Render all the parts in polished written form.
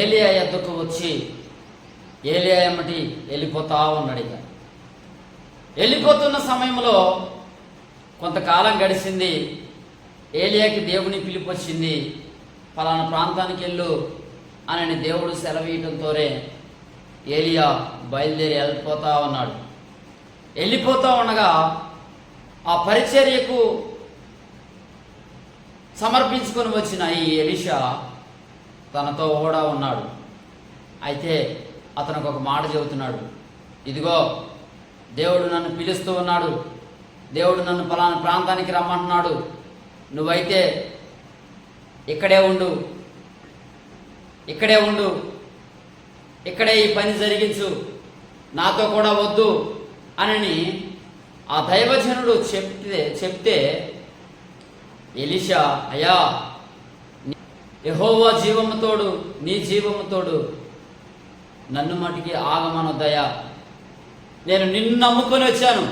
ఏలియా ఎద్దుకు వచ్చి ఏలియా ఎమ్మటి వెళ్ళిపోతా ఉన్నాడు. ఇక వెళ్ళిపోతున్న సమయంలో కొంతకాలం గడిచింది. ఏలియాకి దేవుని పిలుపు వచ్చింది, ఫలానా ప్రాంతానికి వెళ్ళు అని దేవుడు సెలవీయటంతోనే ఏలియా బయలుదేరి వెళ్ళిపోతా ఉన్నాడు. వెళ్ళిపోతూ ఉండగా ఆ పరిచర్యకు సమర్పించుకొని వచ్చిన ఈ ఎలీషా తనతో కూడా ఉన్నాడు. అయితే అతనికి ఒక మాట చెబుతున్నాడు, ఇదిగో దేవుడు నన్ను పిలుస్తూ ఉన్నాడు, దేవుడు నన్ను ఫలానా ప్రాంతానికి రమ్మంటున్నాడు, నువ్వైతే ఇక్కడే ఉండు, ఇక్కడే ఈ పని జరిగించు, నాతో కూడా వద్దు అని ఆ దైవజనుడు చెప్తే ఎలీషా, అయ్యా యెహోవా జీవముతోడు, నీ జీవముతోడు నన్ను మటుకి ఆగమనొద్దయ్యా, నేను నిన్ను నమ్ముకొని వచ్చాను,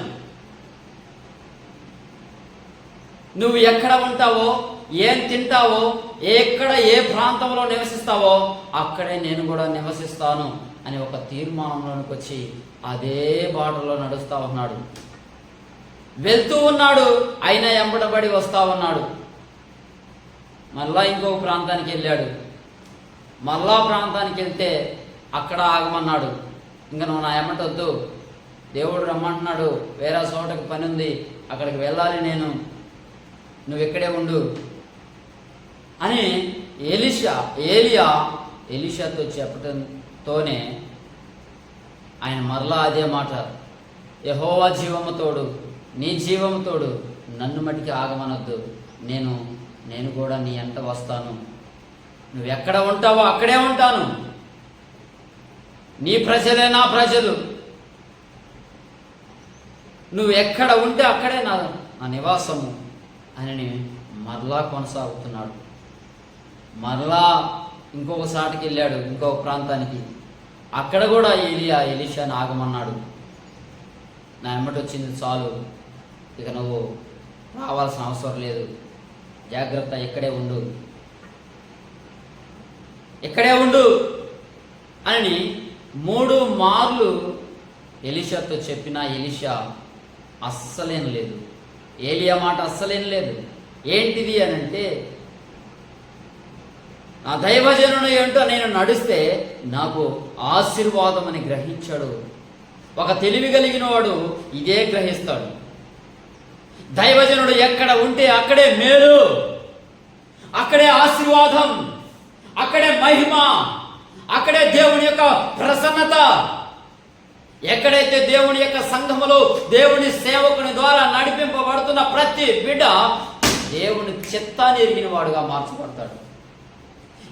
నువ్వు ఎక్కడ ఉంటావో, ఏం తింటావో, ఎక్కడ ఏ ప్రాంతంలో నివసిస్తావో అక్కడే నేను కూడా నివసిస్తాను అని ఒక తీర్మానంలోనికి వచ్చి అదే బాటలో నడుస్తూ ఉన్నాడు. వెళ్తూ ఉన్నాడు, అయినా ఎంబడబడి వస్తూ ఉన్నాడు. మళ్ళా ఇంకొక ప్రాంతానికి వెళ్ళాడు. మళ్ళా ప్రాంతానికి వెళ్తే అక్కడ ఆగమన్నాడు. ఇంకా నువ్వు నా ఎమ్మటొద్దు, దేవుడు రమ్మంటున్నాడు, వేరే చోటకి పని ఉంది, అక్కడికి వెళ్ళాలి నేను, నువ్వు ఇక్కడే ఉండు అని ఏలియా ఎలీషాతో చెప్పటంతోనే ఆయన మరలా అదే మాట, యెహోవా జీవముతోడు, నీ జీవముతోడు నన్ను మట్టికి ఆగమనొద్దు, నేను కూడా నీ ఎంట వస్తాను, నువ్వు ఎక్కడ ఉంటావో అక్కడే ఉంటాను, నీ ప్రజలే నా ప్రజలు, నువ్వు ఎక్కడ ఉంటే అక్కడే నా నివాసము అని మరలా కొనసాగుతున్నాడు. మరలా ఇంకొక సాటికి వెళ్ళాడు, ఇంకొక ప్రాంతానికి. అక్కడ కూడా ఎలీషాని ఆగమన్నాడు. నా ఎమ్మటి వచ్చింది చాలు, ఇక నువ్వు రావాల్సిన అవసరం లేదు, జాగ్రత్త, ఇక్కడే ఉండు అని 3 మార్లు ఎలీషాతో చెప్పినా ఎలీషా అస్సలేం లేదు, ఏలియా మాట అస్సలేం లేదు. ఏంటిది అని అంటే, నా దైవజనుడు ఏంటో నేను నడిస్తే నాకు ఆశీర్వాదం అని గ్రహించాడు. ఒక తెలివి కలిగిన వాడు ఇదే గ్రహిస్తాడు. దైవజనుడు ఎక్కడ ఉంటే అక్కడే మేలు, అక్కడే ఆశీర్వాదం, అక్కడే మహిమ, అక్కడే దేవుని యొక్క ప్రసన్నత. ఎక్కడైతే దేవుని యొక్క సంఘములో దేవుని సేవకుని ద్వారా నడిపింపబడుతున్న ప్రతి బిడ్డ దేవుని చిత్తాన్ని ఎరిగిన వాడుగా మార్చబడతాడు.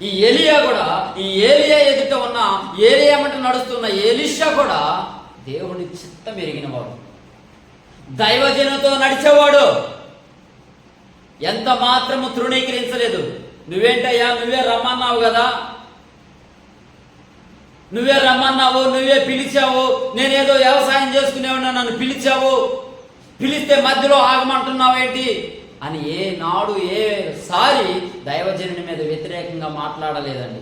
ఈ ఏలియా ఎదుట ఉన్న ఏలియా మంట నడుస్తున్న ఎలీషా కూడా దేవుని చిత్తం ఎరిగిన వాడు, దైవజనుతో నడిచేవాడు, ఎంత మాత్రము తృణీకరించలేదు. నువ్వేంటయ్యా, నువ్వే రమ్మన్నావు కదా, నువ్వే పిలిచావు, నేనేదో వ్యవసాయం చేసుకునేవాడినా, నన్ను పిలిస్తే మధ్యలో ఆగమంటున్నావేంటి అని ఏనాడు ఏసారి దైవజనుని మీద వ్యతిరేకంగా మాట్లాడలేదండి.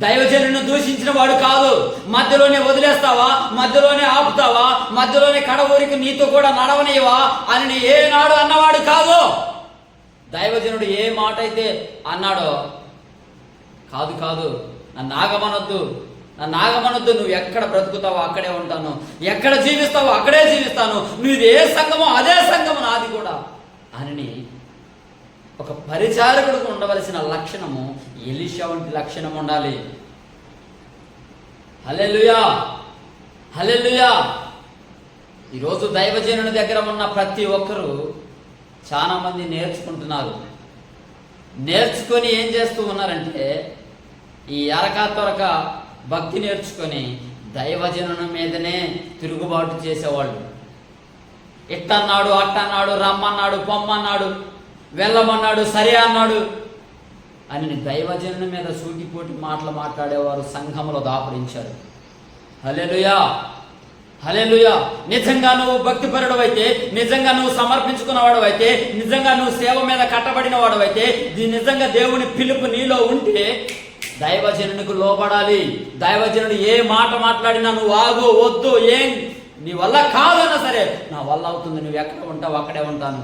దైవజనుని దూషించిన వాడు కాదు. మధ్యలోనే వదిలేస్తావా, మధ్యలోనే ఆపుతావా, మధ్యలోనే కడవరికి నీతో కూడా నడవనివా అని ఏనాడు అన్నవాడు కాదు. దైవజనుడు ఏ మాట అయితే అన్నాడో, కాదు నన్ను ఆగమనొద్దు, నువ్వు ఎక్కడ బ్రతుకుతావో అక్కడే ఉంటాను, ఎక్కడ జీవిస్తావో అక్కడే జీవిస్తాను, నువ్వు ఏ సంఘమో అదే సంఘము నాది కూడా అని ఒక పరిచారకుడికి ఉండవలసిన లక్షణము ఎలీషా వంటి లక్షణం ఉండాలి. హల్లెలూయా. ఈరోజు దైవజనుని దగ్గర ఉన్న ప్రతి ఒక్కరూ చాలా మంది నేర్చుకొని ఏం చేస్తూ ఉన్నారంటే, ఈ త్వరక భక్తి నేర్చుకొని దైవజనుని మీదనే తిరుగుబాటు చేసేవాళ్ళు. ఇట్టన్నాడు, అట్టన్నాడు, రమ్మన్నాడు, పొమ్మన్నాడు, వెళ్ళమన్నాడు, సరే అన్నాడు అని దైవజనుని మీద సూటిపోటి మాటలు మాట్లాడేవారు సంఘములో దాపరించారు. హల్లెలూయా. నిజంగా నువ్వు భక్తిపరుడు అయితే, నిజంగా నువ్వు సమర్పించుకున్నవాడు అయితే, నిజంగా నువ్వు సేవ మీద కట్టబడిన వాడు అయితే, నిజంగా దేవుని పిలుపు నీలో ఉంటే దైవజనునికి లోబడాలి. దైవజనుడు ఏ మాట మాట్లాడినా నువ్వు ఆగు, వద్దు, ఏం నీ వల్ల కాదన్నా సరే నా వల్ల అవుతుంది, నువ్వు ఎక్కడ ఉంటావు అక్కడే ఉంటాను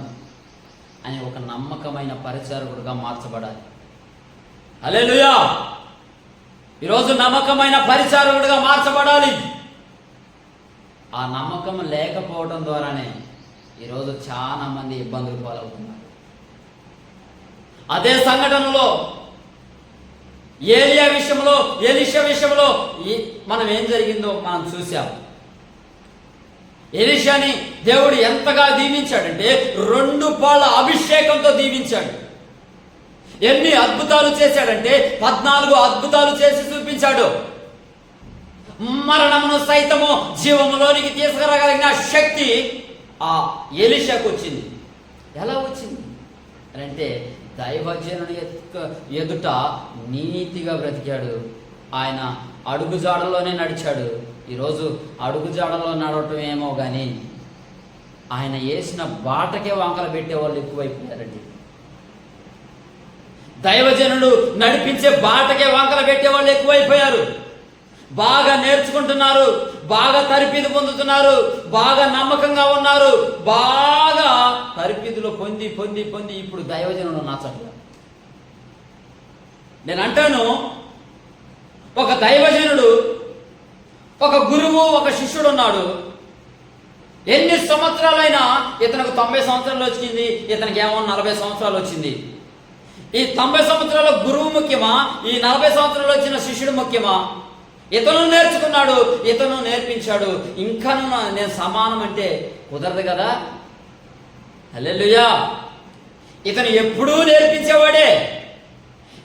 అని ఒక నమ్మకమైన పరిచారకుడుగా మార్చబడాలి. హల్లెలూయా. ఈరోజు నమ్మకమైన పరిచారకుడుగా మార్చబడాలి. ఆ నమ్మకం లేకపోవడం ద్వారానే ఈరోజు చాలా మంది ఇబ్బందులు పాలవుతున్నారు. అదే సంఘటనలో ఏలియా విషయంలో, ఎలీషా విషయంలో మనం ఏం జరిగిందో మనం చూసాం. ఎలీషాని దేవుడు ఎంతగా దీవించాడంటే 2 పాళ్ళ అభిషేకంతో దీవించాడు. ఎన్ని అద్భుతాలు చేశాడంటే 14 అద్భుతాలు చేసి చూపించాడు. మరణమును సైతము జీవములోనికి తీసుకురాగలిగిన శక్తి ఆ ఎలీషాకు వచ్చింది. ఎలా వచ్చింది అంటే దైవజనుని ఎదుట నీతిగా బ్రతికాడు. ఆయన అడుగుజాడలోనే నడిచాడు. ఈరోజు అడుగుజాడలో నడవటం ఏమో కానీ ఆయన వేసిన బాటకే వంకలు పెట్టేవాళ్ళు ఎక్కువైపోయారండి. దైవజనుడు నడిపించే బాటకే వంకలు పెట్టేవాళ్ళు ఎక్కువైపోయారు. బాగా నేర్చుకుంటున్నారు, బాగా తరబీదు పొందుతున్నారు, బాగా నమ్మకంగా ఉన్నారు, బాగా తరబీదులో పొంది పొంది పొంది ఇప్పుడు దైవజనుడు నచ్చట్లేదు. నేను అంటాను, ఒక దైవజనుడు, ఒక గురువు, ఒక శిష్యుడు ఉన్నాడు. ఎన్ని సంవత్సరాలైనా ఇతనికి 90 సంవత్సరాలు వచ్చింది, ఇతనికి ఏమో 40 సంవత్సరాలు వచ్చింది. ఈ 90 సంవత్సరాల గురువు ముఖ్యమా, ఈ 40 సంవత్సరాలు వచ్చిన శిష్యుడు ముఖ్యమా? ఇతను నేర్చుకున్నాడు, ఇతను నేర్పించాడు, ఇంకా నేను సమానం అంటే కుదరదు కదా. హల్లెలూయా. ఇతను ఎప్పుడూ నేర్పించేవాడే,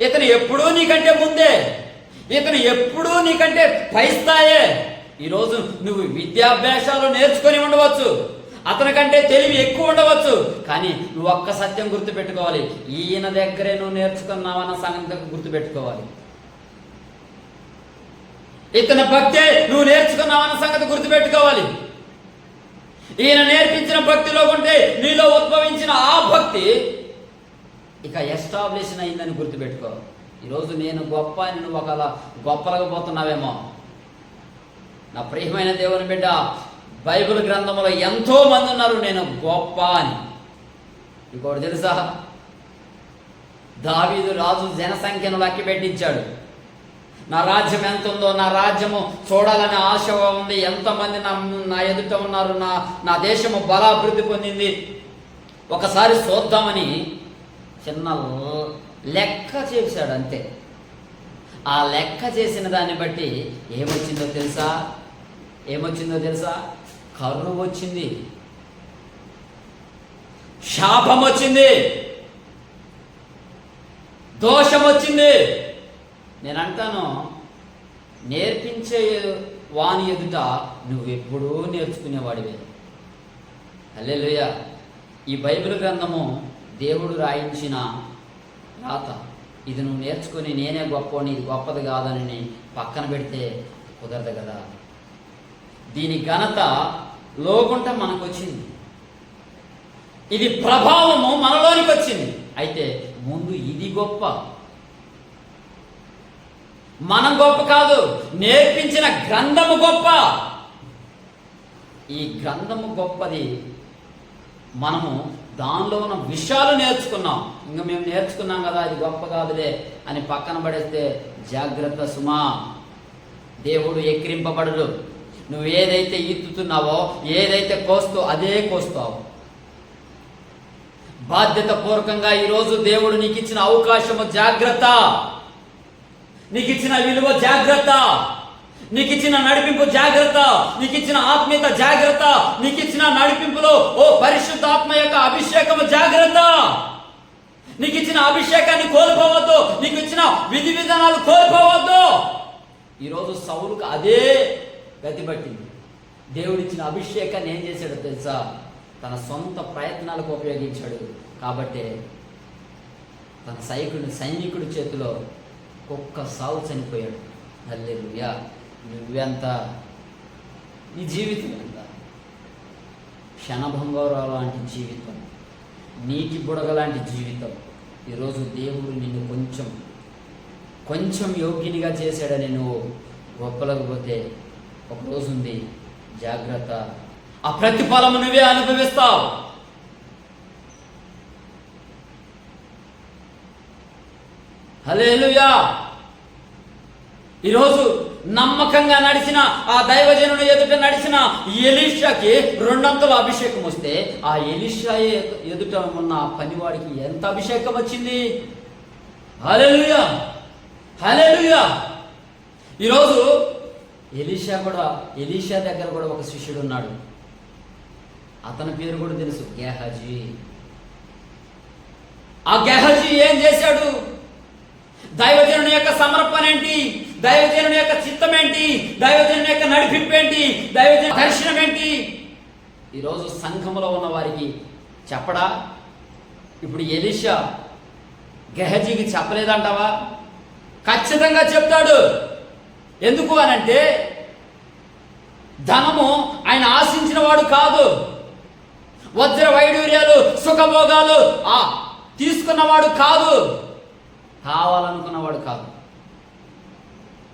ఇతను ఎప్పుడూ నీకంటే ముందే, ఇతను ఎప్పుడూ నీకంటే పై స్థాయే. ఈరోజు నువ్వు విద్యాభ్యాసాలు నేర్చుకొని ఉండవచ్చు, అతనికంటే తెలివి ఎక్కువ ఉండవచ్చు, కానీ నువ్వు ఒక్క సత్యం గుర్తుపెట్టుకోవాలి, ఈయన దగ్గరే నువ్వు నేర్చుకున్నావన్న సంగతి గుర్తుపెట్టుకోవాలి. ఇతని భక్తే నువ్వు నేర్చుకున్నావన్న సంగతి గుర్తుపెట్టుకోవాలి. ఈయన నేర్పించిన భక్తిలో ఉంటే నీలో ఉద్భవించిన ఆ భక్తి ఇక ఎస్టాబ్లిషన్ అయిందని గుర్తుపెట్టుకో. ఈరోజు నేను గొప్ప అని నువ్వు ఒకలా గొప్పలుగా పోతున్నావేమో. నా ప్రియమైన దేవుని బిడ్డ, బైబిల్ గ్రంథంలో ఎంతో మంది ఉన్నారు నేను గొప్ప అని. ఇంకోటి తెలుసా, దావీదు రాజు జనసంఖ్యను లెక్క పెట్టించాడు. నా రాజ్యం ఎంత ఉందో, నా రాజ్యము చూడాలనే ఆశ ఉంది, ఎంతమంది నా ఎదుట ఉన్నారు, నా దేశము బలాభివృద్ధి పొందింది, ఒకసారి చూద్దామని చిన్న లెక్క చేశాడు అంతే. ఆ లెక్క చేసిన దాన్ని బట్టి ఏమొచ్చిందో తెలుసా? కరువు వచ్చింది, శాపం వచ్చింది, దోషం వచ్చింది. నేను అంటాను, నేర్పించే వాని ఎదుట నువ్వెప్పుడూ నేర్చుకునేవాడివే. హల్లెలూయా. ఈ బైబిల్ గ్రంథము దేవుడు రాయించిన రాత. ఇది నువ్వు నేర్చుకుని నేనే గొప్పని, ఇది గొప్పది కాదని పక్కన పెడితే కుదరదు కదా. దీని ఘనత లోకుంట మనకు వచ్చింది, ఇది ప్రభావము మనలోనికి వచ్చింది. అయితే ముందు ఇది గొప్ప, మనం గొప్ప కాదు, నేర్పించిన గ్రంథము గొప్ప. ఈ గ్రంథము గొప్పది. మనము దానిలో ఉన్న విషయాలు నేర్చుకున్నాం, ఇంకా మేము నేర్చుకున్నాం కదా అది గొప్ప కాదులే అని పక్కన పడేస్తే జాగ్రత్త సుమా. దేవుడు ఎక్కిరింపబడడు. నువ్వు ఏదైతే ఈత్తుతున్నావో, ఏదైతే అదే కోస్తావు. బాధ్యత పూర్వకంగా ఈరోజు దేవుడు నీకు ఇచ్చిన అవకాశము జాగ్రత్త, నీకు ఇచ్చిన విలువ జాగ్రత్త, నీకు ఇచ్చిన నడిపింపు జాగ్రత్త, నీకు ఇచ్చిన ఆత్మీయత జాగ్రత్త, నీకు ఇచ్చిన నడిపింపులో ఓ పరిశుద్ధ ఆత్మ యొక్క అభిషేకము జాగ్రత్త. నీకు ఇచ్చిన అభిషేకాన్ని కోల్పోవద్దు, నీకు ఇచ్చిన విధి విధానాలు కోల్పోవద్దు. ఈరోజు సౌలుకు అదే గతి పట్టింది. దేవుడిచ్చిన అభిషేకాన్ని ఏం చేశాడో తెలుసా? తన సొంత ప్రయత్నాలకు ఉపయోగించాడు. కాబట్టి తన సైనికుడి చేతిలో ఒక్క సావు చనిపోయాడు. హల్లెలూయా. నువ్వెంత, నీ జీవితం ఎంత? క్షణభంగారావు లాంటి జీవితం, నీటి బుడగ లాంటి జీవితం. ఈరోజు దేవుడు నిన్ను కొంచెం కొంచెం యోగ్యునిగా చేశాడని నువ్వు గొప్పలేకపోతే ఒక రోజు ఉంది, జాగ్రత్త. ఆ ప్రతిఫలము నువ్వే అనుభవిస్తావు. హల్లెలూయా. ఈరోజు నమ్మకంగా నడిచిన ఆ దైవజనుని ఎదుట నడిచిన ఎలీషాకి 200 అభిషేకం వస్తే, ఆ ఎలీషా ఎదుట ఉన్న ఆ పనివాడికి ఎంత అభిషేకం వచ్చింది? హల్లెలూయా, హల్లెలూయా. ఈరోజు ఎలీషా దగ్గర కూడా ఒక శిష్యుడు ఉన్నాడు. అతని పేరు కూడా తెలుసు, గేహజీ. ఆ గేహజీ ఏం చేశాడు? దైవజనుని యొక్క సమర్పణ ఏంటి? దైవజనుని యొక్క చిత్తం ఏంటి? దైవజనుని యొక్క నడిపింపు ఏంటి? దైవజను దర్శనం ఏంటి? ఈరోజు సంఘంలో ఉన్న వారికి చెప్పడా? ఇప్పుడు ఎలీషా గెహజీకి చెప్పలేదంటావా? ఖచ్చితంగా చెప్తాడు. ఎందుకు అనంటే, ధనము ఆయన ఆశించిన వాడు కాదు, వజ్ర వైడూర్యాలు సుఖభోగాలు తీసుకున్నవాడు కాదు, కావాలనుకున్నవాడు కాదు.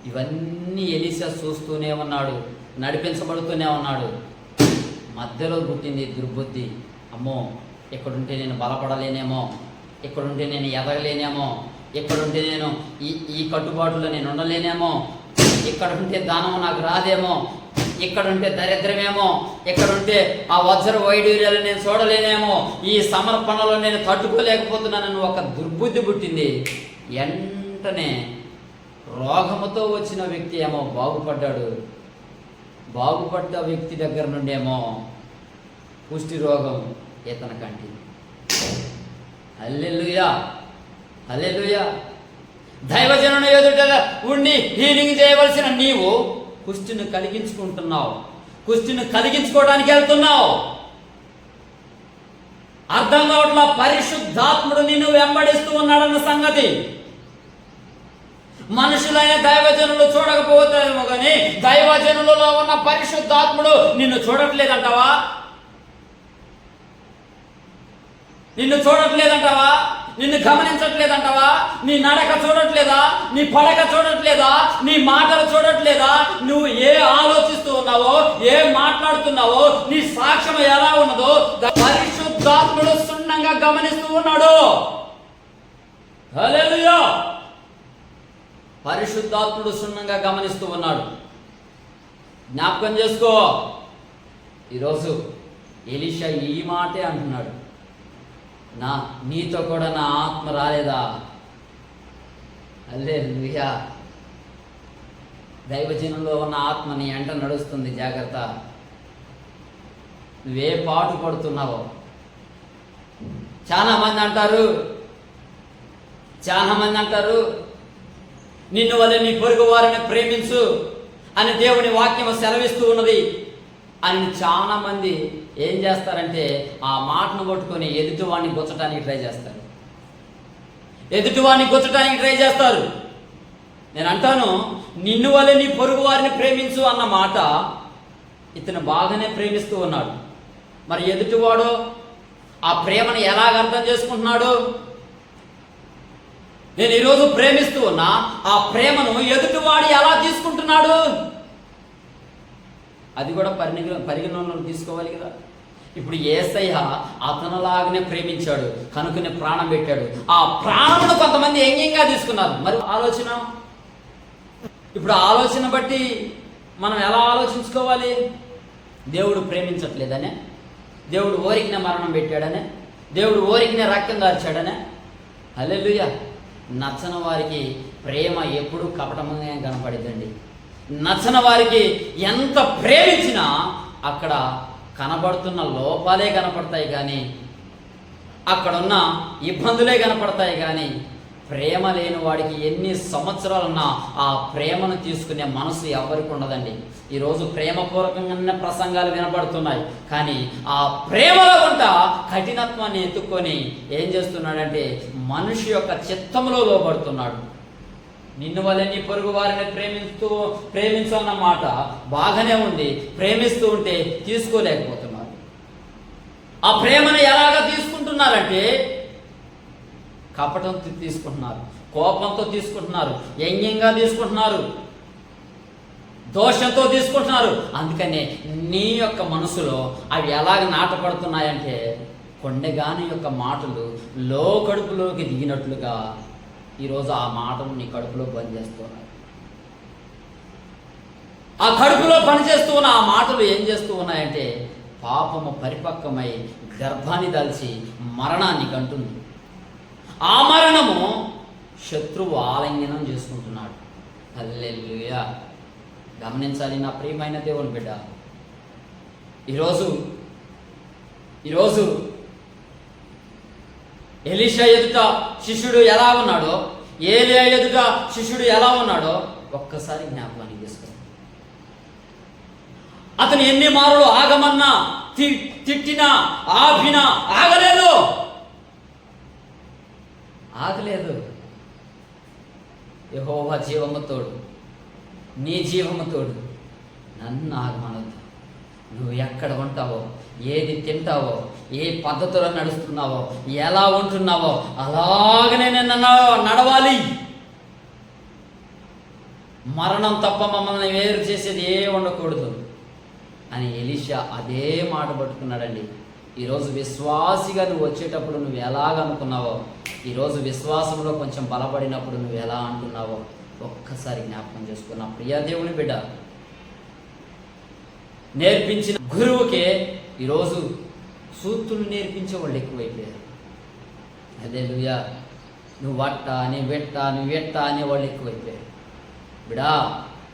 ఇవన్నీ ఎలీషా చూస్తూనే ఉన్నాడు, నడిపించబడుతూనే ఉన్నాడు. మధ్యలో పుట్టింది దుర్బుద్ధి. అమ్మో, ఇక్కడుంటే నేను బలపడలేనేమో, ఇక్కడుంటే నేను ఎదగలేనేమో, ఇక్కడుంటే నేను ఈ కట్టుబాటులో నేను ఉండలేనేమో, ఇక్కడుంటే దానం నాకు రాదేమో, ఇక్కడుంటే దరిద్రమేమో, ఇక్కడుంటే ఆ వజ్ర వైడూర్యాలు నేను చూడలేనేమో, ఈ సమర్పణలో నేను తట్టుకోలేకపోతున్నానని ఒక దుర్బుద్ధి పుట్టింది. వెంటనే రోగముతో వచ్చిన వ్యక్తి ఏమో బాగుపడ్డాడు. బాగుపడ్డ వ్యక్తి దగ్గర నుండి ఏమో పుష్టి రోగం ఇతనికంటి. హల్లెలూయా, హల్లెలూయా. దైవజనుని ఎదుట ఉండి హీలింగ్ చేయవలసిన నీవు కుష్టిని కలిగించుకుంటున్నావు, కుష్టిని కలిగించుకోవడానికి వెళ్తున్నావు. అర్థం కావట్లా పరిశుద్ధాత్ముడు నిన్ను వెంబడిస్తూ ఉన్నాడన్న సంగతి. మనుషులైన దైవజనులు చూడకపోతారేమో కానీ దైవజనులలో ఉన్న పరిశుద్ధాత్ముడు నిన్ను చూడట్లేదంటావా? నిన్ను చూడట్లేదంటావా? నిన్ను గమనించట్లేదంటావా? నీ నడక చూడట్లేదా? నీ పడక చూడట్లేదా? నీ మాటలు చూడట్లేదా? నువ్వు ఏ ఆలోచిస్తూ ఉన్నావో, ఏ మాట్లాడుతున్నావో, నీ సాక్ష్యం ఎలా ఉన్నదో పరిశుద్ధాత్ముడు క్షుణ్ణంగా గమనిస్తూ ఉన్నాడు. హల్లెలూయా. పరిశుద్ధాత్ముడు క్షుణ్ణంగా గమనిస్తూ ఉన్నాడు. జ్ఞాపకం చేసుకో. ఈరోజు ఎలీషా ఈ మాటే అంటున్నాడు, నీతో కూడా నా ఆత్మ రాలేదా? హల్లెలూయా. దైవజనంలో ఉన్న ఆత్మ నీ వెంట నడుస్తుంది, జాగ్రత్త. నువ్వే పాటు పడుతున్నావో. చాలా మంది అంటారు నిన్ను వల్ల నీ పొరుగు వారిని ప్రేమించు అని దేవుని వాక్యం సెలవిస్తూ ఉన్నది అని చాలా మంది ఏం చేస్తారంటే ఆ మాటను పట్టుకొని ఎదుటివాడిని గుచ్చటానికి ట్రై చేస్తారు. నేను అంటాను, నిన్ను వల్లే నీ పొరుగు వారిని ప్రేమించు అన్న మాట ఇతను బాగానే ప్రేమిస్తూ ఉన్నాడు. మరి ఎదుటివాడు ఆ ప్రేమను ఎలాగ అర్థం చేసుకుంటున్నాడు? నేను ఈరోజు ప్రేమిస్తూ ఉన్నా, ఆ ప్రేమను ఎదుటివాడు ఎలా తీసుకుంటున్నాడు? అది కూడా పరిగణనలోకి తీసుకోవాలి కదా. ఇప్పుడు యేసయ్య అతనులాగానే ప్రేమించాడు, కనుకనే ప్రాణం పెట్టాడు. ఆ ప్రాణమును కొంతమంది ఎంగంగా తీసుకున్నారు. మరి ఇప్పుడు ఆలోచన బట్టి మనం ఎలా ఆలోచించుకోవాలి? దేవుడు ప్రేమించట్లేదనే, దేవుడు ఓరికిన మరణం పెట్టాడనే, దేవుడు ఓరికిన రక్తం దార్చాడనే. హల్లెలూయా. నచ్చని వారికి ప్రేమ ఎప్పుడూ కపటంగా కనపడిద్దండి. నచ్చని వారికి ఎంత ప్రేమించినా అక్కడ కనబడుతున్న లోపాలే కనపడతాయి, కానీ అక్కడున్న ఇబ్బందులే కనపడతాయి. కానీ ప్రేమ లేని వాడికి ఎన్ని సంవత్సరాలున్నా ఆ ప్రేమను తీసుకునే మనసు ఎవరికి ఉండదండి. ఈరోజు ప్రేమపూర్వకంగానే ప్రసంగాలు వినపడుతున్నాయి, కానీ ఆ ప్రేమలో ఉంట కఠినత్వాన్ని ఎత్తుక్కొని ఏం చేస్తున్నాడంటే మనిషి యొక్క చిత్తంలో లోబడుతున్నాడు. నిన్ను వల్ల నీ పొరుగు వారిని ప్రేమించు అన్న మాట బాగానే ఉంది, ప్రేమిస్తూ ఉంటే తీసుకోలేకపోతున్నారు. ఆ ప్రేమను ఎలాగ తీసుకుంటున్నారంటే కపటం తీసుకుంటున్నారు, కోపంతో తీసుకుంటున్నారు, వ్యంగ్యంగా తీసుకుంటున్నారు, దోషంతో తీసుకుంటున్నారు. అందుకనే నీ యొక్క మనసులో అవి ఎలాగ నాటపడుతున్నాయంటే కొండగాని యొక్క మాటలు కడుపులోకి దిగినట్లుగా ఈరోజు ఆ మాటలు నీ కడుపులో పనిచేస్తున్నాయి. ఆ కడుపులో పనిచేస్తూ ఉన్న ఆ మాటలు ఏం చేస్తూ ఉన్నాయంటే పాపము పరిపక్వమై గర్భాన్ని దాల్చి మరణాన్ని కంటుంది. ఆ మరణము శత్రువు ఆలింగనం చేసుకుంటున్నాడు. హల్లెలూయా. గమనించాలి నా ప్రియమైన దేవుని బిడ్డ, ఈరోజు ఎలీషా ఎదుట శిష్యుడు ఎలా ఉన్నాడో, ఏలియా ఎదుట శిష్యుడు ఎలా ఉన్నాడో ఒక్కసారి జ్ఞాపకానికి తీసుకో. అతను ఎన్ని మారులు ఆగమన్నా, తిట్టినా, ఆపినా ఆగలేదు. యెహోవా జీవము తోడు, నీ జీవము తోడు, నన్ను ఆగమనొద్దు. నువ్వు ఎక్కడ ఉంటావో, ఏది తింటావో, ఏ పద్ధతిలో నడుస్తున్నావో, ఎలా ఉంటున్నావో అలాగనే నేను నడవాలి. మరణం తప్ప మమ్మల్ని వేరు చేసేది ఏ ఉండకూడదు అని ఎలీషా అదే మాట పట్టుకున్నాడండి. ఈరోజు విశ్వాసిగా నువ్వు వచ్చేటప్పుడు నువ్వు ఎలాగనుకున్నావో, ఈరోజు విశ్వాసంలో కొంచెం బలపడినప్పుడు నువ్వు ఎలా అంటున్నావో ఒక్కసారి జ్ఞాపకం చేసుకున్నా. ప్రియా దేవుని బిడ్డ, నేర్పించిన గురువుకే ఈరోజు సూత్రులు నేర్పించే వాళ్ళు ఎక్కువైపోయారు. హల్లెలూయా. నువ్వు వట్ట, నువ్వు వెట్ట, నువ్వు ఎట్ట అనే వాళ్ళు ఎక్కువైపోయారు. బిడా,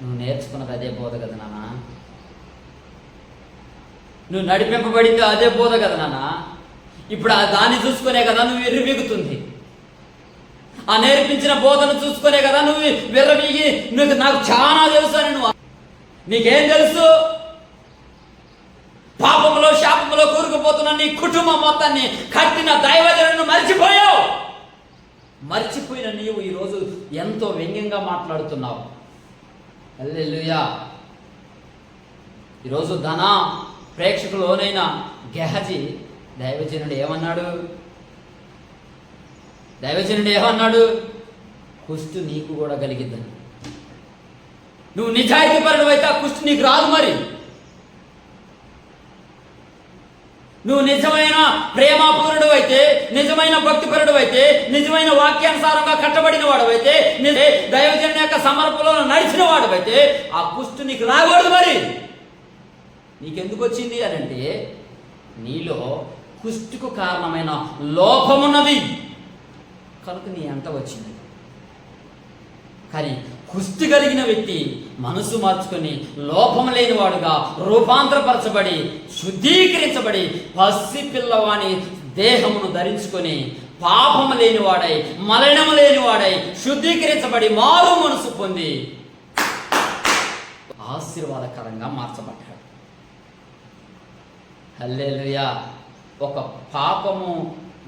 నువ్వు నేర్చుకున్నది అదే బోధ కదా నాన్న, నువ్వు నడిపింపబడింది అదే బోధ కదా నాన్న. ఇప్పుడు దాన్ని చూసుకునే కదా నువ్వు విర్రవీగుతుంది. ఆ నేర్పించిన బోధను చూసుకునే కదా నువ్వు విర్రవీగి నాకు చాలా తెలుసు అని నీకేం తెలుసు? పాపంలో శాపంలో కూరుకుపోతున్న నీ కుటుంబం మొత్తాన్ని కట్టిన దైవజనులను మర్చిపోయావు. మర్చిపోయిన నీవు ఈరోజు ఎంతో వ్యంగ్యంగా మాట్లాడుతున్నావు. హల్లెలూయా. ఈరోజు ధన ప్రేక్షకులోనైనా గెహజీ దైవజనుడు ఏమన్నాడు? కుష్టు నీకు కూడా కలిగిద్దని. నువ్వు నిజాయితీ పరుడు అయితే ఆ కుష్టు నీకు రాదు. మరి నువ్వు నిజమైన ప్రేమపూరుడు అయితే, నిజమైన భక్తిపరుడు అయితే, నిజమైన వాక్యానుసారంగా కట్టబడిన వాడవైతే, దైవజనుని యొక్క సమర్పణలో నడిచిన వాడవైతే ఆ కుష్టు నీకు రాకూడదు. మరి నీకెందుకు వచ్చింది అని అంటే నీలో కుష్టుకు కారణమైన లోపమున్నది కనుక నీ అంట వచ్చింది. కానీ కుష్టి కలిగిన వ్యక్తి మనసు మార్చుకొని లోపం లేనివాడుగా రూపాంతరపరచబడి శుద్ధీకరించబడి పసి పిల్లవాని దేహమును ధరించుకొని పాపము లేనివాడై మలినము లేనివాడై శుద్ధీకరించబడి మారు మనసు పొంది ఆశీర్వాదకరంగా మార్చబడ్డాడు. హల్లెలూయా. ఒక పాపము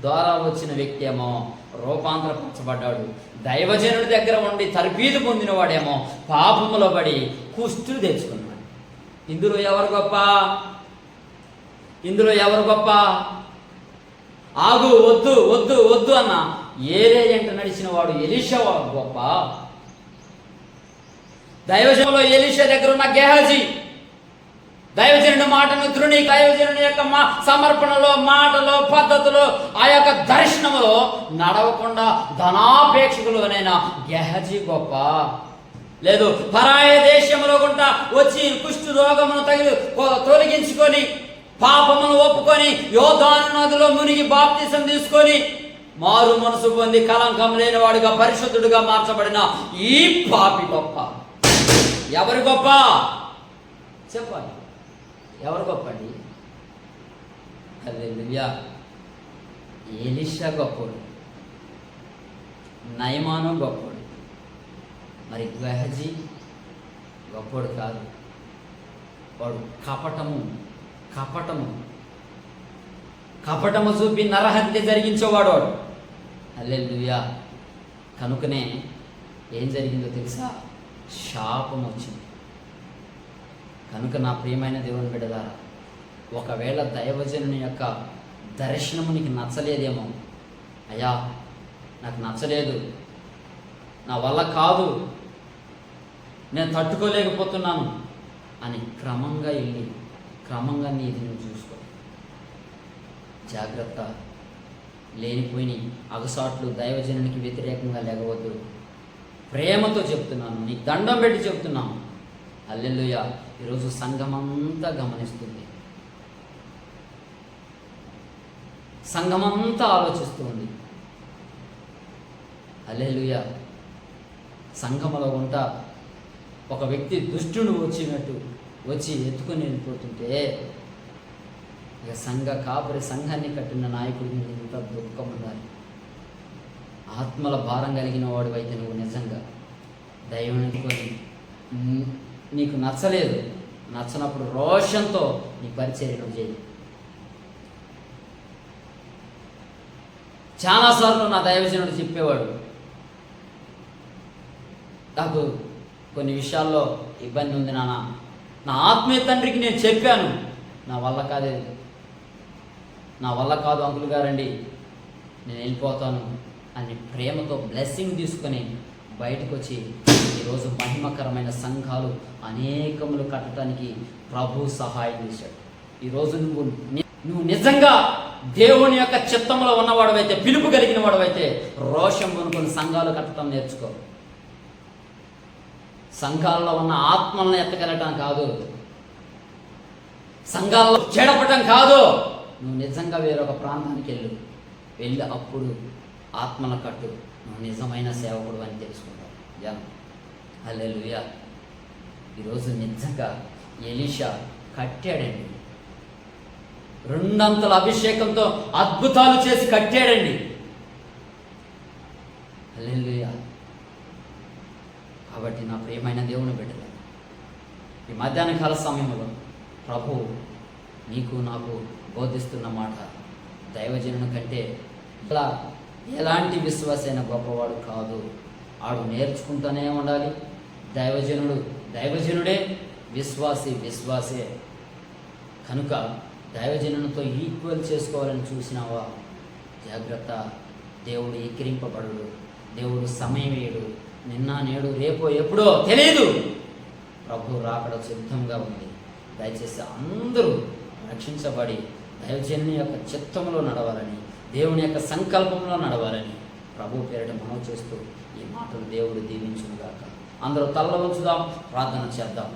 ద్వారా వచ్చిన వ్యక్తి ఏమో రూపాంతరపరచబడ్డాడు. దైవజనుడి దగ్గర ఉండి తరబీదు పొందినవాడేమో పాపములో పడి కుష్టులు తెచ్చుకున్నాడు. ఇందులో ఎవరు గొప్ప? ఆగు, వద్దు వద్దు వద్దు అన్న ఏలియా నడిచిన వాడు ఎలీషా గొప్ప. దైవజనులో ఎలీషా దగ్గర ఉన్న గెహజీ దైవజనుడి మాటను దైవజనుడి యొక్క సమర్పణలో, మాటలో, పద్ధతిలో, ఆ యొక్క దర్శనములో నడవకుండా ధనాపేక్షకులోనైనా గెహజీ గొప్ప. లేదు, పరాయ దేశంలో గుంట వచ్చి కుష్టు రోగమును తొలగించుకొని పాపమును ఒప్పుకొని యోర్దాను నదిలో మునిగి బాప్తిసం తీసుకొని మారు మనసు పొంది కలంకం లేనివాడుగా పరిశుద్ధుడిగా మార్చబడిన ఈ పాపి గొప్ప. ఎవరు గొప్ప చెప్పండి? ఎవరు గొప్పండి? హల్లెలూయా. ఎలీషా గొప్పోడు, నయమాను గొప్పోడు, మరి గెహజీ గొప్పోడు కాదు. వాడు కపటము చూపి నరహత్య జరిగించేవాడు వాడు. హల్లెలూయా. కనుకనే ఏం జరిగిందో తెలుసా? శాపం వచ్చింది. కనుక నా ప్రియమైన దేవుని బిడ్డలారా, ఒకవేళ దైవజనుని యొక్క దర్శనము నీకు నచ్చలేదేమో, అయ్యా నాకు నచ్చలేదు, నా వల్ల కాదు, నేను తట్టుకోలేకపోతున్నాను అని క్రమంగా వెళ్ళి క్రమంగా నీది నువ్వు చూసుకో. జాగ్రత్త, లేనిపోయిన అగసాట్లు దైవజనునికి వ్యతిరేకంగా లేగవద్దు. ప్రేమతో చెప్తున్నాను, నీకు దండం పెట్టి చెప్తున్నాను. హల్లెలూయా. ఈరోజు సంఘమంతా గమనిస్తుంది, సంఘమంతా ఆలోచిస్తుంది. హల్లెలూయా. సంఘములో ఉంటా ఒక వ్యక్తి దుష్టుడు వచ్చినట్టు వచ్చి ఎత్తుకొని వెళ్ళిపోతుంటే ఇక సంఘాన్ని కట్టిన నాయకుడిని ఇంత దుఃఖం ఉండాలి. ఆత్మల భారం కలిగిన వాడు అయితే నువ్వు నిజంగా దైవానికి నీకు నచ్చలేదు, నచ్చనప్పుడు రోషంతో నీ పరిచర్యను చేయి. చాలాసార్లు నా దైవజనుడు చెప్పేవాడు, నాకు కొన్ని విషయాల్లో ఇబ్బంది ఉంది నాన్న, నా ఆత్మీయ తండ్రికి నేను చెప్పాను, నా వల్ల కాదు అంకుల్ గారండి, నేను వెళ్ళిపోతాను అని ప్రేమతో బ్లెస్సింగ్ తీసుకొని బయటకు వచ్చి ఈరోజు మహిమకరమైన సంఘాలు అనేకములు కట్టడానికి ప్రభు సహాయం చేశాడు. ఈరోజు నువ్వు నిజంగా దేవుని యొక్క చిత్తంలో ఉన్నవాడవైతే, పిలుపు కలిగిన వాడవైతే రోషం కొనుక్కొని సంఘాలు కట్టడం నేర్చుకో. సంఘాల్లో ఉన్న ఆత్మలను ఎత్తగలటం కాదు, సంఘాల్లో చెడపటం కాదు. నువ్వు నిజంగా వేరొక ప్రాంతానికి వెళ్ళి అప్పుడు ఆత్మల కట్టు, నువ్వు నిజమైన సేవకుడు అని తెలుసుకుంటావు జనం. హల్లెలూయా. ఈరోజు నిజంగా ఎలీషా కట్టాడండి, 2 అంతల అభిషేకంతో అద్భుతాలు చేసి కట్టాడండి. హల్లెలూయా. కాబట్టి నా ప్రియమైన దేవుని బిడ్డలు, ఈ మధ్యాహ్న కాల సమయంలో ప్రభు నీకు నాకు బోధిస్తున్న మాట, దైవజనుని కంటే ఇలా ఎలాంటి విశ్వాసైన గొప్పవాడు కాదు, ఆడు నేర్చుకుంటూనే ఉండాలి. దైవజనుడే విశ్వాసే కనుక దైవజనునితో ఈక్వల్ చేసుకోవాలని చూసినావా, జాగ్రత్త. దేవుడు ఎక్కిరింపబడు, దేవుడు సమయం వేయడు, నిన్న నేడు రేపో ఎప్పుడో తెలియదు. ప్రభు రాకడ సిద్ధంగా ఉంది. దయచేసి అందరూ రక్షించబడి దైవజనుని యొక్క చిత్తంలో నడవాలని, దేవుని యొక్క సంకల్పంలో నడవాలని ప్రభు పేరిట మనవి చేస్తూ ఈ మాటలు దేవుడు దీవించునుగాక. అందరూ తల్ల వంచుదాం, ప్రార్థన చేద్దాం.